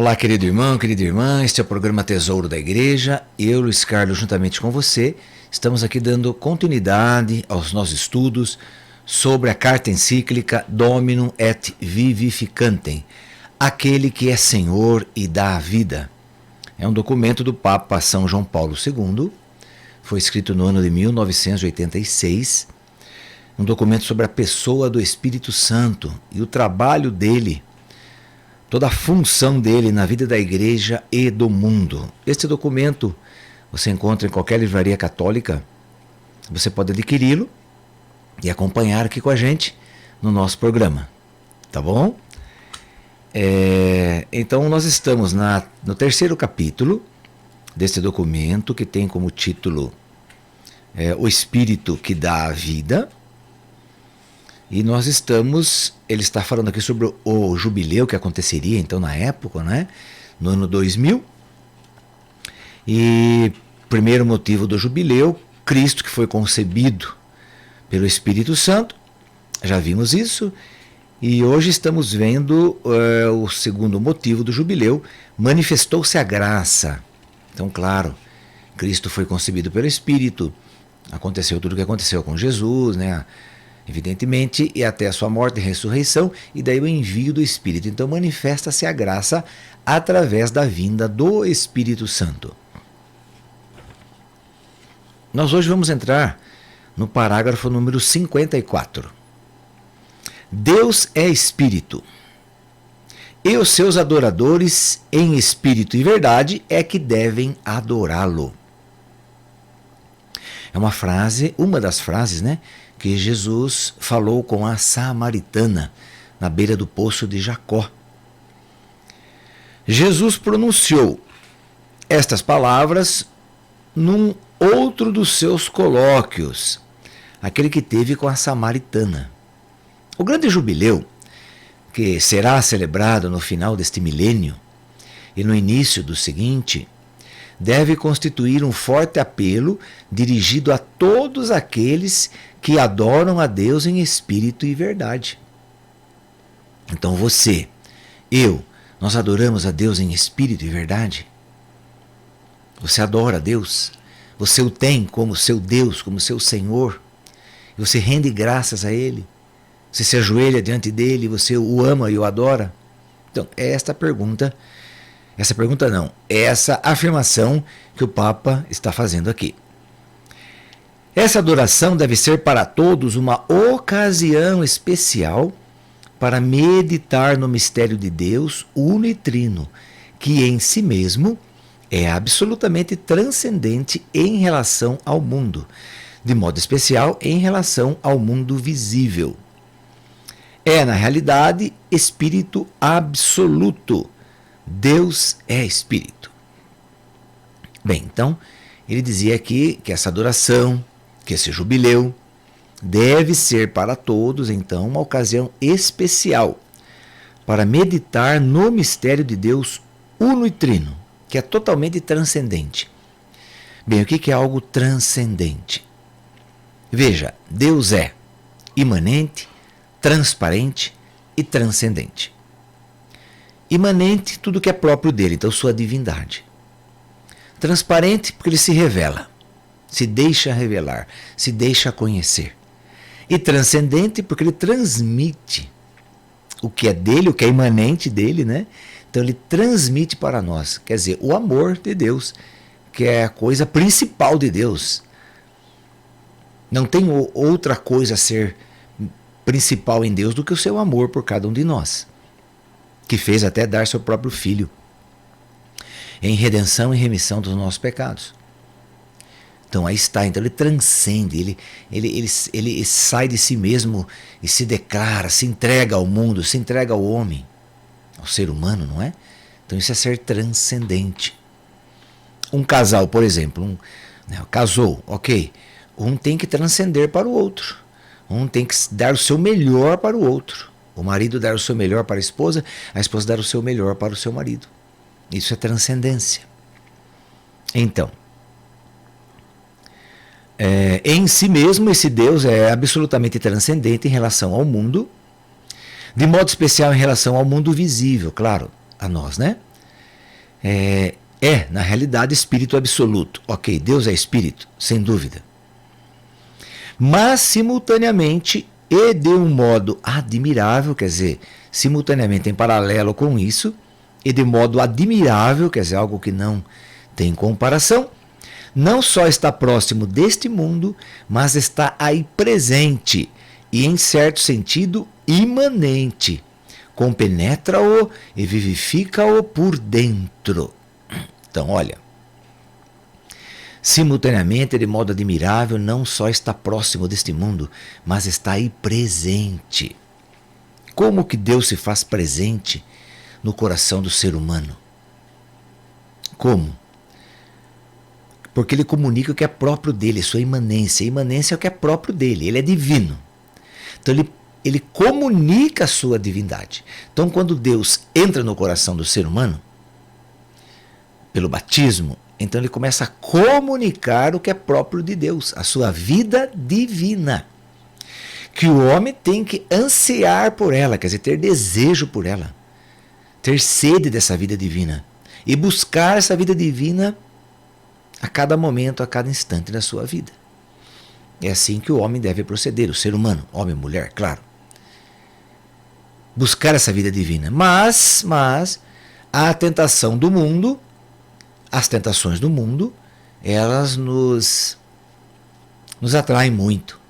Olá, querido irmão, querida irmã, este é o programa Tesouro da Igreja. Eu, Luiz Carlos, juntamente com você, estamos aqui dando continuidade aos nossos estudos sobre a carta encíclica Dominum et Vivificantem, aquele que é Senhor e dá a vida. É um documento do Papa São João Paulo II, foi escrito no ano de 1986, um documento sobre a pessoa do Espírito Santo e o trabalho dele, toda a função dele na vida da igreja e do mundo. Este documento você encontra em qualquer livraria católica, você pode adquiri-lo e acompanhar aqui com a gente no nosso programa, tá bom? Então nós estamos no terceiro capítulo deste documento, que tem como título O Espírito que dá a vida. E nós ele está falando aqui sobre o jubileu que aconteceria então na época, né? No ano 2000. E primeiro motivo do jubileu, Cristo que foi concebido pelo Espírito Santo, já vimos isso. E hoje estamos vendo o segundo motivo do jubileu, manifestou-se a graça. Então, claro, Cristo foi concebido pelo Espírito, aconteceu tudo o que aconteceu com Jesus, né? Evidentemente, e até a sua morte e ressurreição, e daí o envio do Espírito. Então manifesta-se a graça através da vinda do Espírito Santo. Nós hoje vamos entrar no parágrafo número 54. Deus é Espírito, e os seus adoradores em espírito e verdade é que devem adorá-lo. É uma das frases, né, que Jesus falou com a samaritana na beira do poço de Jacó. Jesus pronunciou estas palavras num outro dos seus colóquios, aquele que teve com a samaritana. O grande jubileu, que será celebrado no final deste milênio e no início do seguinte, deve constituir um forte apelo dirigido a todos aqueles que adoram a Deus em espírito e verdade. Então você, nós adoramos a Deus em espírito e verdade? Você adora a Deus? Você o tem como seu Deus, como seu Senhor? E você rende graças a Ele? Você se ajoelha diante dEle, você o ama e o adora? Então, é esta pergunta. Essa afirmação que o Papa está fazendo aqui. Essa adoração deve ser para todos uma ocasião especial para meditar no mistério de Deus uno e trino, que em si mesmo é absolutamente transcendente em relação ao mundo, de modo especial em relação ao mundo visível. É, na realidade, espírito absoluto. Deus é Espírito. Bem, então, ele dizia aqui que essa adoração, que esse jubileu, deve ser para todos, então, uma ocasião especial para meditar no mistério de Deus uno e trino, que é totalmente transcendente. Bem, o que é algo transcendente? Veja, Deus é imanente, transparente e transcendente. Imanente, tudo que é próprio dele, então sua divindade. Transparente, porque ele se revela, se deixa revelar, se deixa conhecer. E transcendente, porque ele transmite o que é dele, o que é imanente dele, né? Então ele transmite para nós, quer dizer, o amor de Deus, que é a coisa principal de Deus. Não tem outra coisa a ser principal em Deus do que o seu amor por cada um de nós, que fez até dar seu próprio Filho em redenção e remissão dos nossos pecados. Então aí está, então ele transcende, ele sai de si mesmo e se declara, se entrega ao mundo, se entrega ao homem, ao ser humano, não é? Então isso é ser transcendente. Um casal, por exemplo, casou, ok, um tem que transcender para o outro, um tem que dar o seu melhor para o outro. O marido dar o seu melhor para a esposa dar o seu melhor para o seu marido. Isso é transcendência. Então, em si mesmo, esse Deus é absolutamente transcendente em relação ao mundo, de modo especial em relação ao mundo visível, claro, a nós, né? na realidade, espírito absoluto. Ok, Deus é espírito, sem dúvida. Mas, simultaneamente, e de um modo admirável, quer dizer, simultaneamente em paralelo com isso, e de modo admirável, quer dizer, algo que não tem comparação, não só está próximo deste mundo, mas está aí presente e, em certo sentido, imanente. Compenetra-o e vivifica-o por dentro. Então, olha, simultaneamente, de modo admirável, não só está próximo deste mundo, mas está aí presente. Como que Deus se faz presente no coração do ser humano? Como? Porque ele comunica o que é próprio dele, sua imanência. A imanência é o que é próprio dele, ele é divino. Então ele comunica a sua divindade. Então quando Deus entra no coração do ser humano, pelo batismo, então ele começa a comunicar o que é próprio de Deus, a sua vida divina. Que o homem tem que ansiar por ela, quer dizer, ter desejo por ela. Ter sede dessa vida divina. E buscar essa vida divina a cada momento, a cada instante da sua vida. É assim que o homem deve proceder, o ser humano, homem e mulher, claro. Buscar essa vida divina. Mas a tentação do mundo, as tentações do mundo, elas nos atraem muito.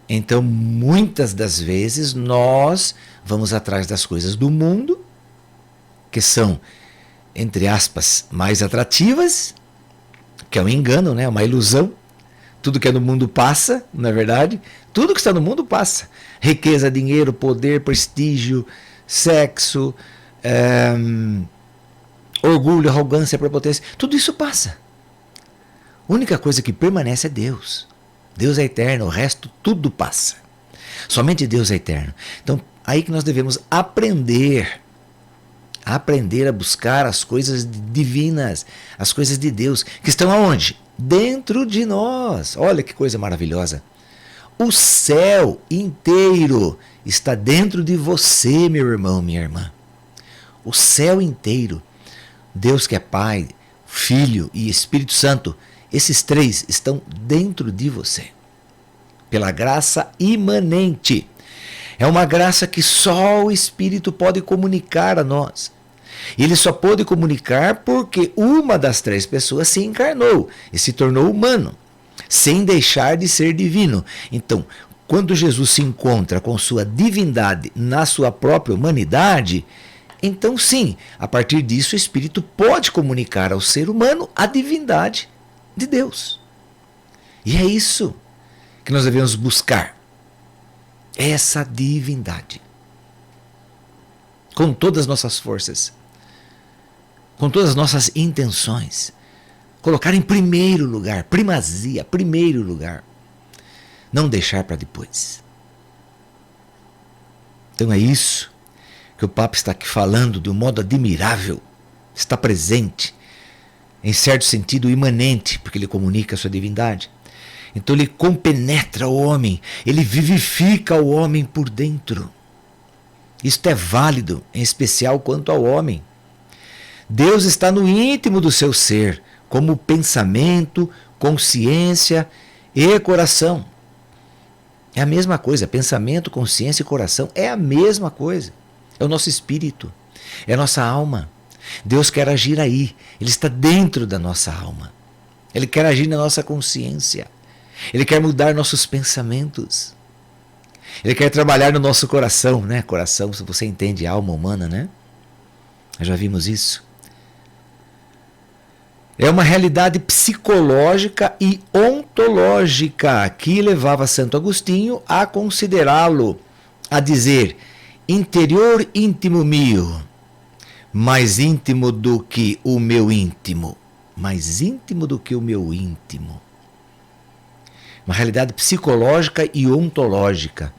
Então, muitas das vezes, nós vamos atrás das coisas do mundo, que são, entre aspas, mais atrativas, que é um engano, né? Uma ilusão. Tudo que é no mundo passa, não é verdade? Tudo que está no mundo passa. Riqueza, dinheiro, poder, prestígio, sexo, orgulho, arrogância, prepotência. Tudo isso passa. A única coisa que permanece é Deus. Deus é eterno, o resto tudo passa. Somente Deus é eterno. Então, aí que nós devemos aprender a buscar as coisas divinas, as coisas de Deus, que estão aonde? Dentro de nós. Olha que coisa maravilhosa. O céu inteiro está dentro de você, meu irmão, minha irmã. O céu inteiro. Deus que é Pai, Filho e Espírito Santo, esses três estão dentro de você. Pela graça imanente. É uma graça que só o Espírito pode comunicar a nós. Ele só pôde comunicar porque uma das três pessoas se encarnou e se tornou humano, sem deixar de ser divino. Então, quando Jesus se encontra com sua divindade na sua própria humanidade, então sim, a partir disso o Espírito pode comunicar ao ser humano a divindade de Deus. E é isso que nós devemos buscar. Essa divindade. Com todas as nossas forças. Com todas as nossas intenções. Colocar em primeiro lugar, primazia, primeiro lugar. Não deixar para depois. Então é isso que o Papa está aqui falando de um modo admirável. Está presente, em certo sentido imanente, porque ele comunica a sua divindade. Então ele compenetra o homem, ele vivifica o homem por dentro. Isto é válido, em especial quanto ao homem. Deus está no íntimo do seu ser, como pensamento, consciência e coração. É a mesma coisa, pensamento, consciência e coração é a mesma coisa. É o nosso espírito, é a nossa alma. Deus quer agir aí, Ele está dentro da nossa alma. Ele quer agir na nossa consciência. Ele quer mudar nossos pensamentos. Ele quer trabalhar no nosso coração, né? Coração, se você entende a alma humana, né? Nós já vimos isso. É uma realidade psicológica e ontológica que levava Santo Agostinho a considerá-lo, a dizer, interior íntimo meu, mais íntimo do que o meu íntimo. Mais íntimo do que o meu íntimo. Uma realidade psicológica e ontológica.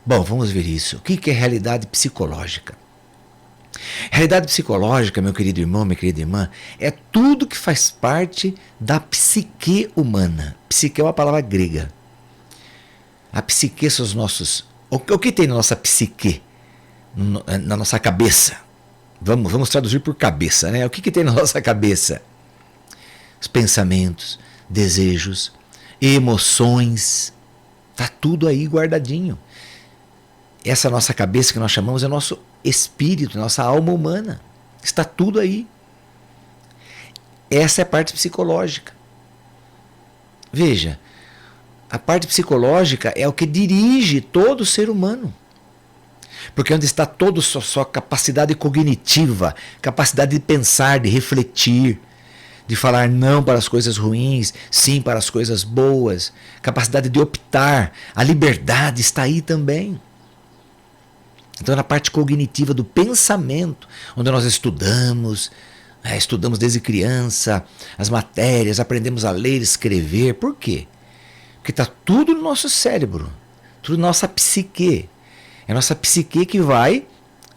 Bom, vamos ver isso. O que é realidade psicológica? Realidade psicológica, meu querido irmão, minha querida irmã, é tudo que faz parte da psique humana. Psique é uma palavra grega. A psique são os nossos... O que tem na nossa psique? Na nossa cabeça? Vamos traduzir por cabeça, né? O que tem na nossa cabeça? Os pensamentos, desejos, emoções, tá tudo aí guardadinho. Essa nossa cabeça que nós chamamos é nosso espírito, nossa alma humana. Está tudo aí. Essa é a parte psicológica. Veja, a parte psicológica é o que dirige todo ser humano. Porque onde está toda a sua capacidade cognitiva, capacidade de pensar, de refletir, de falar não para as coisas ruins, sim para as coisas boas, capacidade de optar, a liberdade está aí também. Então, na parte cognitiva do pensamento, onde nós estudamos desde criança, as matérias, aprendemos a ler e escrever. Por quê? Porque está tudo no nosso cérebro, tudo na nossa psique. É a nossa psique que vai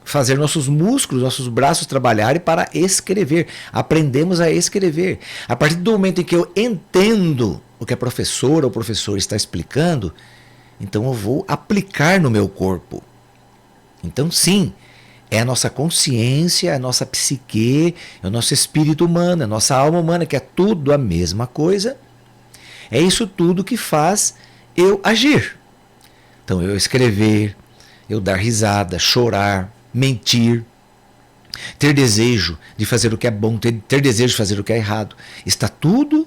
fazer nossos músculos, nossos braços trabalharem para escrever. Aprendemos a escrever. A partir do momento em que eu entendo o que a professora ou o professor está explicando, então eu vou aplicar no meu corpo. Então, sim, é a nossa consciência, a nossa psique, é o nosso espírito humano, a nossa alma humana, que é tudo a mesma coisa. É isso tudo que faz eu agir. Então, eu escrever, eu dar risada, chorar, mentir, ter desejo de fazer o que é bom, ter desejo de fazer o que é errado. Está tudo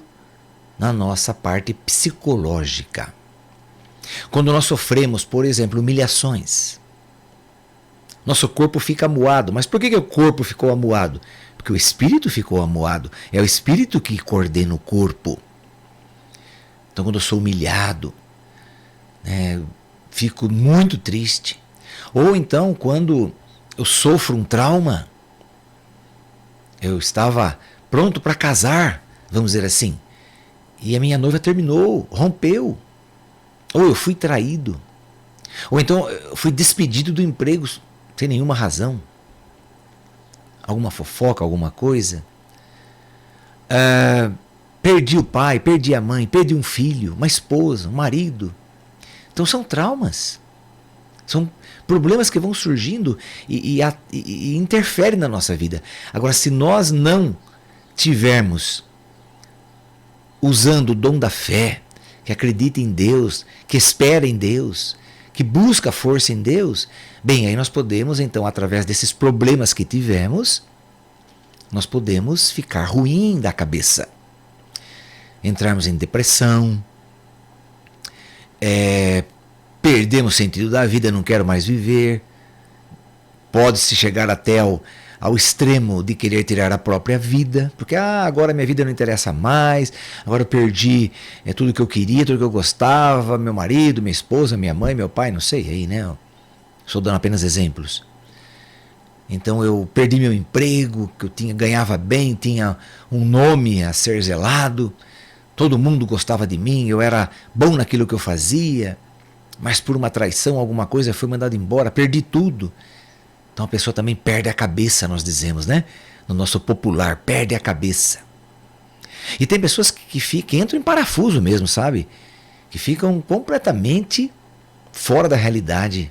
na nossa parte psicológica. Quando nós sofremos, por exemplo, humilhações, nosso corpo fica amuado. Mas por que o corpo ficou amuado? Porque o espírito ficou amuado. É o espírito que coordena o corpo. Então, quando eu sou humilhado, fico muito triste. Ou então, quando eu sofro um trauma, eu estava pronto para casar, vamos dizer assim, e a minha noiva terminou, rompeu. Ou eu fui traído. Ou então eu fui despedido do emprego sem nenhuma razão. Alguma fofoca, alguma coisa. Perdi o pai, perdi a mãe, perdi um filho, uma esposa, um marido. Então são traumas. São problemas que vão surgindo e interferem na nossa vida. Agora, se nós não tivermos usando o dom da fé, que acredita em Deus, que espera em Deus, que busca força em Deus, bem, aí nós podemos, então, através desses problemas que tivemos, nós podemos ficar ruim da cabeça. Entrarmos em depressão, perdemos o sentido da vida, não quero mais viver. Pode-se chegar até ao extremo de querer tirar a própria vida, porque agora minha vida não interessa mais, agora eu perdi tudo que eu queria, tudo que eu gostava, meu marido, minha esposa, minha mãe, meu pai, não sei, aí, né? Estou dando apenas exemplos. Então eu perdi meu emprego, que eu ganhava bem, tinha um nome a ser zelado, todo mundo gostava de mim, eu era bom naquilo que eu fazia, mas por uma traição, alguma coisa, eu fui mandado embora, perdi tudo. Então a pessoa também perde a cabeça, nós dizemos, né? No nosso popular, perde a cabeça. E tem pessoas que entram em parafuso mesmo, sabe? Que ficam completamente fora da realidade.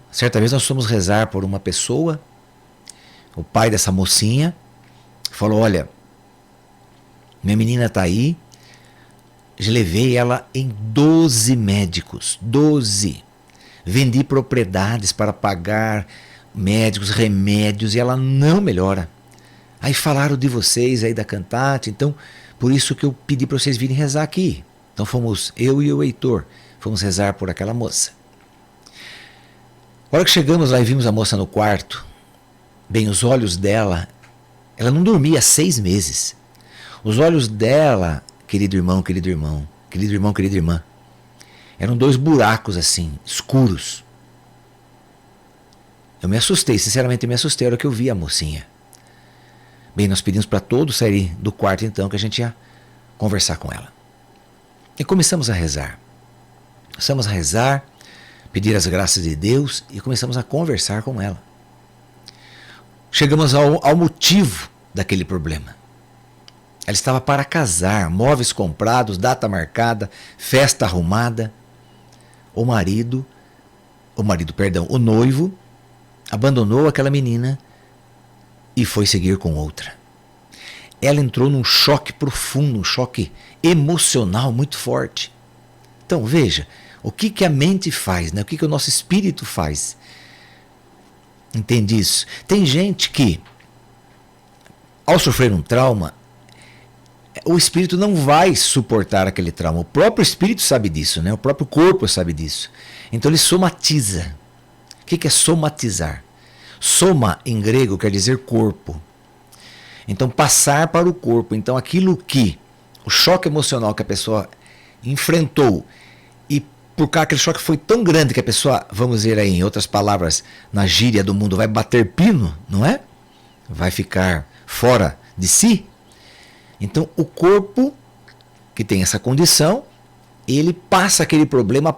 Certa vez nós fomos rezar por uma pessoa, o pai dessa mocinha falou, olha, minha menina está aí, já levei ela em 12 médicos, 12. Vendi propriedades para pagar médicos, remédios, e ela não melhora. Aí falaram de vocês aí da Cantate, então por isso que eu pedi para vocês virem rezar aqui. Então fomos eu e o Heitor, fomos rezar por aquela moça. A hora que chegamos lá e vimos a moça no quarto, bem, os olhos dela, ela não dormia há 6 meses. Os olhos dela, querido irmão, querido irmão, querido irmão, querida irmã, eram 2 buracos assim, escuros. Eu me assustei, sinceramente me assustei a hora que eu vi a mocinha. Bem, nós pedimos para todos saírem do quarto então, que a gente ia conversar com ela. E começamos a rezar. Começamos a rezar, pedir as graças de Deus e começamos a conversar com ela. Chegamos ao motivo daquele problema. Ela estava para casar, móveis comprados, data marcada, festa arrumada. O noivo abandonou aquela menina e foi seguir com outra. Ela entrou num choque profundo, um choque emocional muito forte. Então veja, o que a mente faz, né? O que o nosso espírito faz. Entende isso? Tem gente que, ao sofrer um trauma, o espírito não vai suportar aquele trauma. O próprio espírito sabe disso, né? O próprio corpo sabe disso. Então ele somatiza. O que é somatizar? Soma, em grego, quer dizer corpo. Então, passar para o corpo. Então, aquilo que, o choque emocional que a pessoa enfrentou, e por causa aquele choque foi tão grande que a pessoa, vamos dizer aí, em outras palavras, na gíria do mundo, vai bater pino, não é? Vai ficar fora de si. Então, o corpo, que tem essa condição, ele passa aquele problema,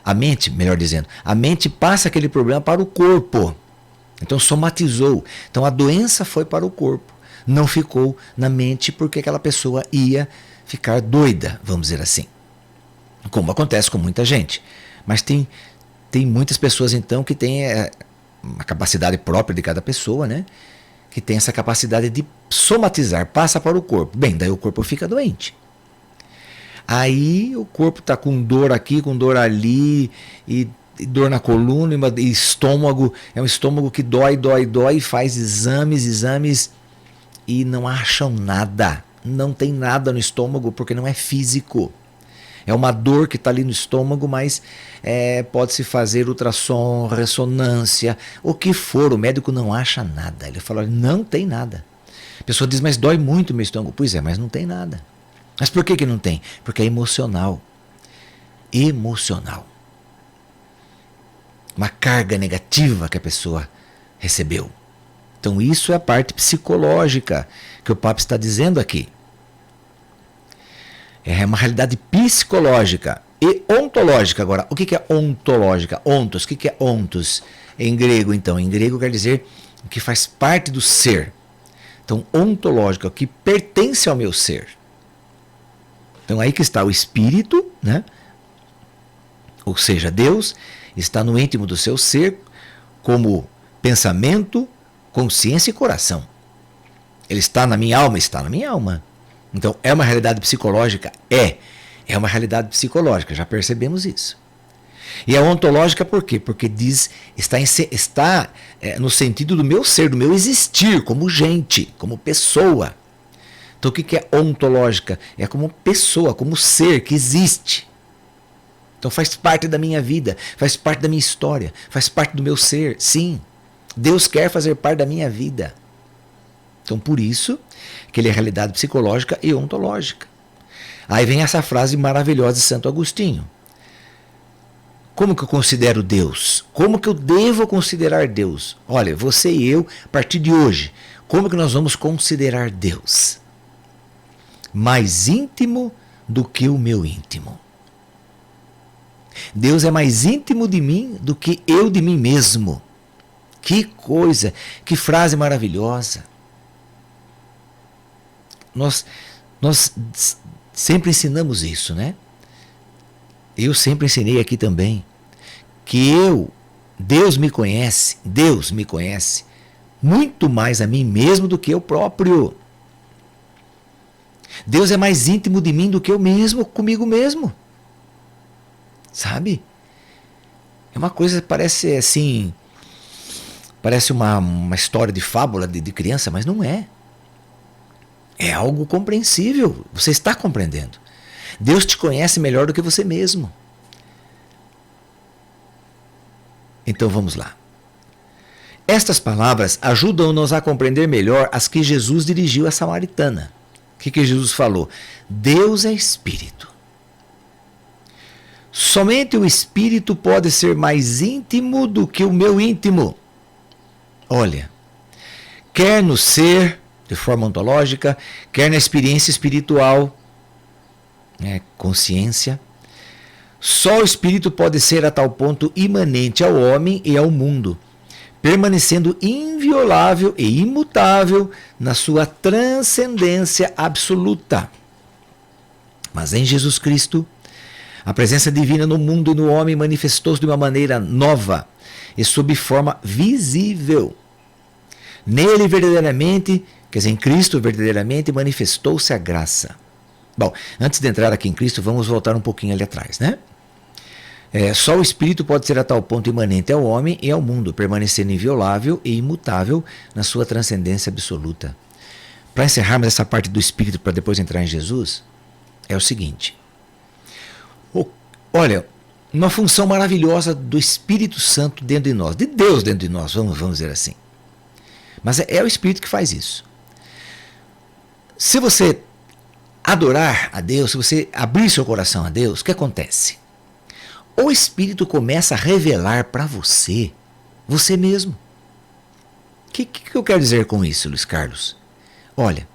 a mente, melhor dizendo, a mente passa aquele problema para o corpo. Então, somatizou. Então, a doença foi para o corpo. Não ficou na mente porque aquela pessoa ia ficar doida, vamos dizer assim. Como acontece com muita gente. Mas tem muitas pessoas, então, que têm uma capacidade própria de cada pessoa, né? Que tem essa capacidade de somatizar, passa para o corpo. Bem, daí o corpo fica doente. Aí o corpo está com dor aqui, com dor ali, e dor na coluna, e estômago, é um estômago que dói, faz exames, e não acham nada. Não tem nada no estômago porque não é físico. É uma dor que está ali no estômago, mas pode-se fazer ultrassom, ressonância, o que for, o médico não acha nada. Ele fala, não tem nada. A pessoa diz, mas dói muito o meu estômago. Pois é, mas não tem nada. Mas por que não tem? Porque é emocional. Emocional. Uma carga negativa que a pessoa recebeu. Então isso é a parte psicológica que o Papa está dizendo aqui. É uma realidade psicológica e ontológica. Agora, o que é ontológica? Ontos, o que é ontos? Em grego, então. Em grego quer dizer o que faz parte do ser. Então, ontológica, o que pertence ao meu ser. Então, aí que está o espírito, né? Ou seja, Deus está no íntimo do seu ser como pensamento, consciência e coração. Ele está na minha alma? Está na minha alma. Então, é uma realidade psicológica? É uma realidade psicológica, já percebemos isso. E é ontológica por quê? Porque está no sentido do meu ser, do meu existir, como gente, como pessoa. Então, o que é ontológica? É como pessoa, como ser que existe. Então, faz parte da minha vida, faz parte da minha história, faz parte do meu ser, sim. Deus quer fazer parte da minha vida. Então, por isso que ele é realidade psicológica e ontológica. Aí vem essa frase maravilhosa de Santo Agostinho. Como que eu considero Deus? Como que eu devo considerar Deus? Olha, você e eu, a partir de hoje, como que nós vamos considerar Deus? Mais íntimo do que o meu íntimo. Deus é mais íntimo de mim do que eu de mim mesmo. Que coisa, que frase maravilhosa. Nós sempre ensinamos isso, né? Eu sempre ensinei aqui também que Deus me conhece muito mais a mim mesmo do que eu próprio. Deus é mais íntimo de mim do que eu mesmo, comigo mesmo. Sabe? É uma coisa que parece assim, parece uma história de fábula de criança, mas não é. É algo compreensível, você está compreendendo. Deus te conhece melhor do que você mesmo. Então vamos lá. Estas palavras ajudam-nos a compreender melhor as que Jesus dirigiu à samaritana. O que Jesus falou? Deus é espírito. Somente o espírito pode ser mais íntimo do que o meu íntimo. Olha, quer no ser, de forma ontológica, quer na experiência espiritual, consciência, só o espírito pode ser a tal ponto imanente ao homem e ao mundo, permanecendo inviolável e imutável na sua transcendência absoluta. Mas em Jesus Cristo, a presença divina no mundo e no homem manifestou-se de uma maneira nova, e sob forma visível. Nele verdadeiramente, quer dizer, em Cristo verdadeiramente manifestou-se a graça. Bom, antes de entrar aqui em Cristo, vamos voltar um pouquinho ali atrás, né? Só o Espírito pode ser a tal ponto imanente ao homem e ao mundo, permanecendo inviolável e imutável na sua transcendência absoluta. Para encerrarmos essa parte do Espírito, para depois entrar em Jesus, é o seguinte. Olha, uma função maravilhosa do Espírito Santo dentro de nós, de Deus dentro de nós, vamos dizer assim. Mas é o Espírito que faz isso. Se você adorar a Deus, se você abrir seu coração a Deus, o que acontece? O Espírito começa a revelar para você mesmo. O que eu quero dizer com isso, Luiz Carlos? Olha,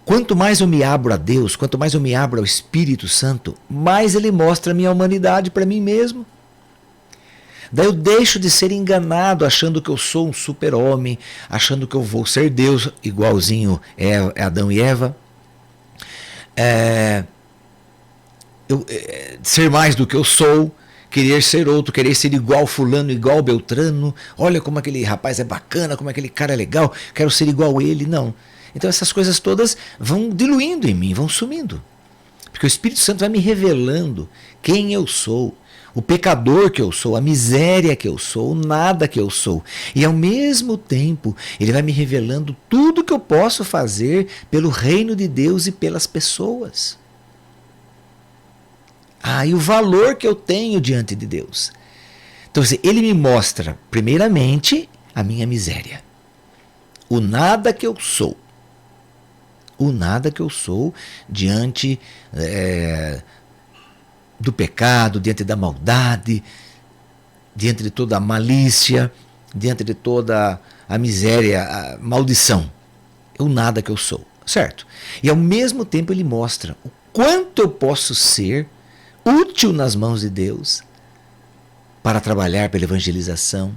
quanto mais eu me abro a Deus, quanto mais eu me abro ao Espírito Santo, mais Ele mostra a minha humanidade para mim mesmo. Daí eu deixo de ser enganado achando que eu sou um super-homem, achando que eu vou ser Deus, igualzinho Adão e Eva. Ser mais do que eu sou, querer ser outro, querer ser igual fulano, igual Beltrano. Olha como aquele rapaz é bacana, como aquele cara é legal, quero ser igual ele. Não. Então essas coisas todas vão diluindo em mim, vão sumindo. Porque o Espírito Santo vai me revelando quem eu sou, o pecador que eu sou, a miséria que eu sou, o nada que eu sou. E ao mesmo tempo, Ele vai me revelando tudo que eu posso fazer pelo reino de Deus e pelas pessoas. E o valor que eu tenho diante de Deus. Então, Ele me mostra, primeiramente, a minha miséria. O nada que eu sou. O nada que eu sou diante do pecado, diante da maldade, diante de toda a malícia, diante de toda a miséria, a maldição. É o nada que eu sou, certo? E ao mesmo tempo Ele mostra o quanto eu posso ser útil nas mãos de Deus para trabalhar pela evangelização,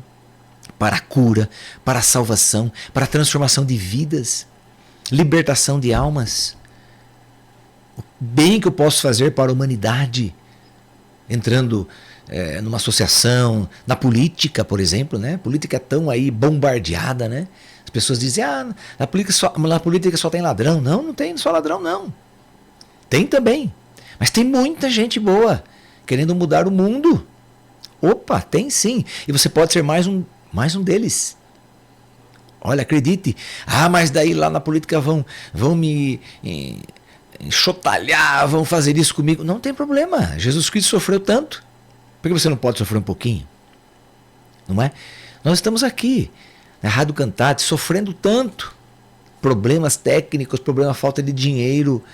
para a cura, para a salvação, para a transformação de vidas, libertação de almas, o bem que eu posso fazer para a humanidade, entrando numa associação, na política, por exemplo, né? A política é tão aí bombardeada, né? As pessoas dizem, na política só tem ladrão. Não, não tem só ladrão, não. Tem também. Mas tem muita gente boa, querendo mudar o mundo. Opa, tem sim. E você pode ser mais um deles. Olha, acredite. Mas daí lá na política vão me enxotalhar, vão fazer isso comigo. Não tem problema. Jesus Cristo sofreu tanto. Por que você não pode sofrer um pouquinho? Não é? Nós estamos aqui, na Rádio Cantate, sofrendo tanto. Problemas técnicos, falta de dinheiro.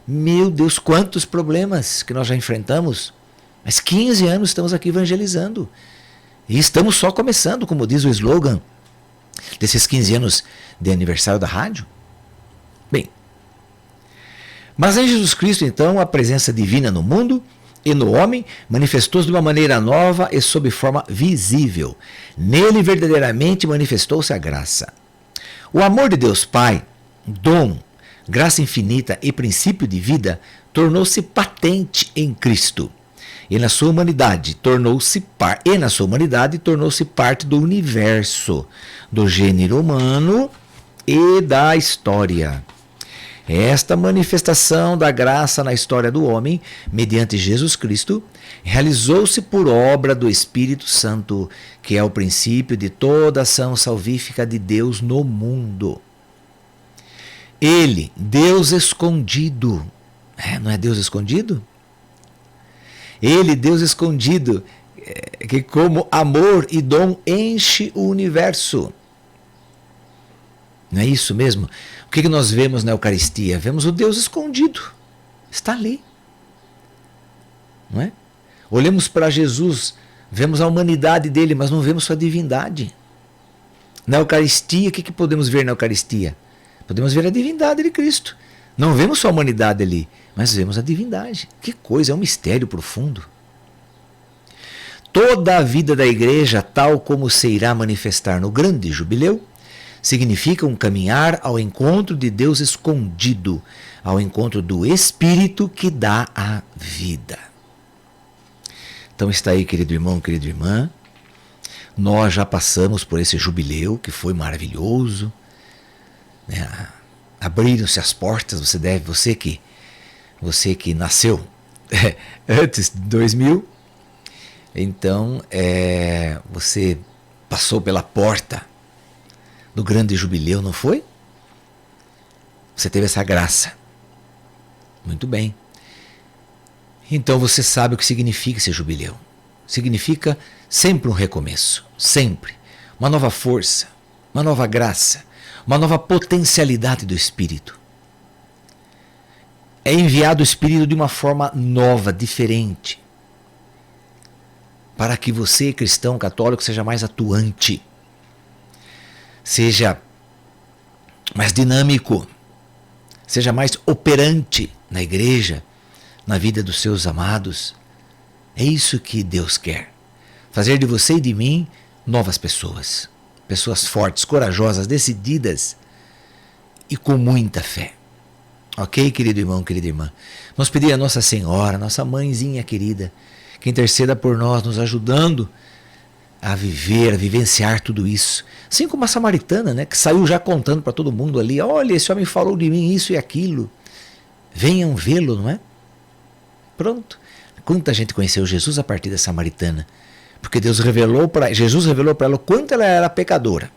Meu Deus, quantos problemas que nós já enfrentamos. Mas 15 anos estamos aqui evangelizando. E estamos só começando, como diz o slogan desses 15 anos de aniversário da rádio. Bem, mas em Jesus Cristo, então, a presença divina no mundo e no homem manifestou-se de uma maneira nova e sob forma visível. Nele verdadeiramente manifestou-se a graça. O amor de Deus Pai, dom, graça infinita e princípio de vida, tornou-se patente em Cristo. E na sua humanidade tornou-se parte do universo, do gênero humano e da história. Esta manifestação da graça na história do homem, mediante Jesus Cristo, realizou-se por obra do Espírito Santo, que é o princípio de toda ação salvífica de Deus no mundo. Ele, Deus escondido, não é Deus escondido? Ele, Deus escondido, que como amor e dom enche o universo. Não é isso mesmo? O que nós vemos na Eucaristia? Vemos o Deus escondido. Está ali. Não é? Olhamos para Jesus, vemos a humanidade dele, mas não vemos sua divindade. Na Eucaristia, o que podemos ver na Eucaristia? Podemos ver a divindade de Cristo. Não vemos só a humanidade ali, mas vemos a divindade. Que coisa, é um mistério profundo. Toda a vida da igreja, tal como se irá manifestar no grande jubileu, significa um caminhar ao encontro de Deus escondido, ao encontro do Espírito que dá a vida. Então está aí, querido irmão, querida irmã, Nós já passamos por esse jubileu que foi maravilhoso, né? Abriram-se as portas. Você que nasceu antes de 2000, então você passou pela porta do grande jubileu, não foi? Você teve essa graça. Muito bem. Então você sabe o que significa esse jubileu. Significa sempre um recomeço, sempre. Uma nova força, uma nova graça, uma nova potencialidade do Espírito. É enviado o Espírito de uma forma nova, diferente, para que você, cristão católico, seja mais atuante, seja mais dinâmico, seja mais operante na igreja, na vida dos seus amados. É isso que Deus quer. Fazer de você e de mim novas pessoas. Pessoas fortes, corajosas, decididas e com muita fé. Ok, querido irmão, querida irmã? Vamos pedir a Nossa Senhora, nossa mãezinha querida, que interceda por nós, nos ajudando a viver, a vivenciar tudo isso. Assim como a samaritana, né, que saiu já contando para todo mundo ali: olha, esse homem falou de mim isso e aquilo. Venham vê-lo, não é? Pronto. Quanta gente conheceu Jesus a partir da samaritana. Porque Jesus revelou para ela o quanto ela era pecadora.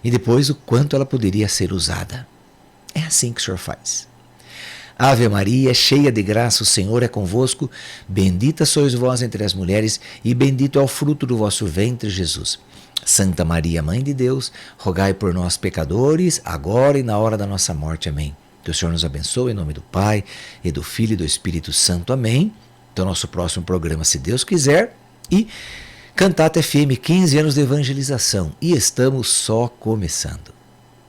E depois o quanto ela poderia ser usada. É assim que o Senhor faz. Ave Maria, cheia de graça, o Senhor é convosco. Bendita sois vós entre as mulheres, e bendito é o fruto do vosso ventre, Jesus. Santa Maria, Mãe de Deus, rogai por nós, pecadores, agora e na hora da nossa morte. Amém. Que o Senhor nos abençoe, em nome do Pai, e do Filho e do Espírito Santo. Amém. Então, nosso próximo programa, se Deus quiser. E Cantata FM, 15 anos de evangelização. E estamos só começando.